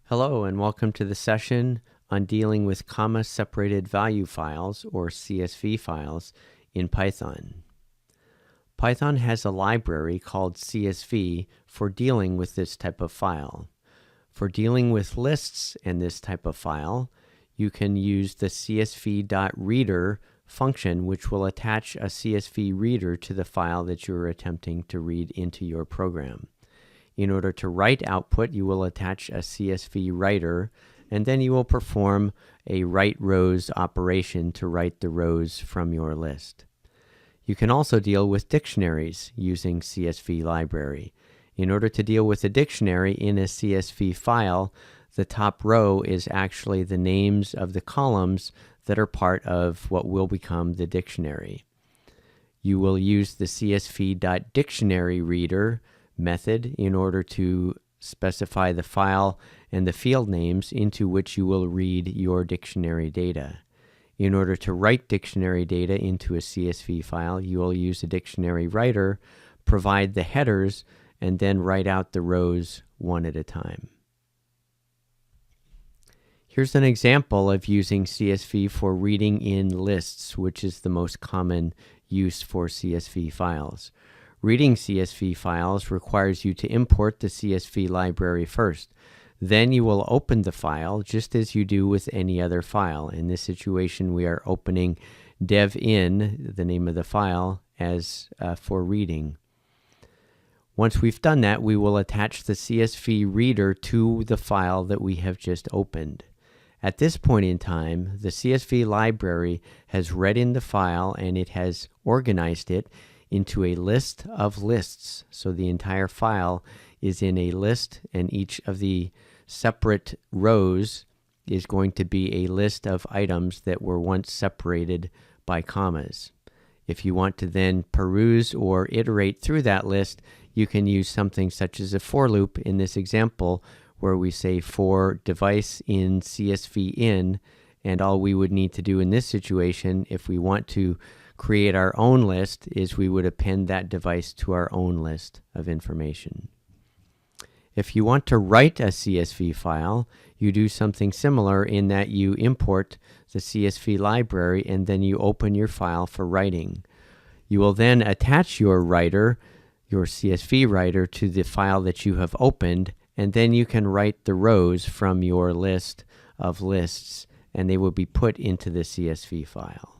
Hello and welcome to the session on dealing with comma-separated value files, or CSV files, in Python. Python has a library called CSV for dealing with this type of file. For dealing with lists in this type of file, you can use the csv.reader function, which will attach a CSV reader to the file that you're attempting to read into your program. In order to write output, you will attach a CSV writer, and then you will perform a write rows operation to write the rows from your list. You can also deal with dictionaries using CSV library. In order to deal with a dictionary in a CSV file, the top row is actually the names of the columns that are part of what will become the dictionary. You will use the csv.dictionaryReader method in order to specify the file and the field names into which you will read your dictionary data. In order to write dictionary data into a CSV file, you will use a dictionary writer, provide the headers, and then write out the rows one at a time. Here's an example of using CSV for reading in lists, which is the most common use for CSV files. Reading CSV files requires you to import the CSV library first. Then you will open the file just as you do with any other file. In this situation, we are opening dev.in, the name of the file, as for reading. Once we've done that, we will attach the CSV reader to the file that we have just opened. At this point in time, the CSV library has read in the file and it has organized it into a list of lists. So the entire file is in a list, and each of the separate rows is going to be a list of items that were once separated by commas. If you want to then peruse or iterate through that list, you can use something such as a for loop in this example, where we say for device in CSV in, and all we would need to do in this situation, if we want to create our own list, is we would append that device to our own list of information. If you want to write a CSV file, you do something similar in that you import the CSV library and then you open your file for writing. You will then attach your writer, your CSV writer, to the file that you have opened, and then you can write the rows from your list of lists, and they will be put into the CSV file.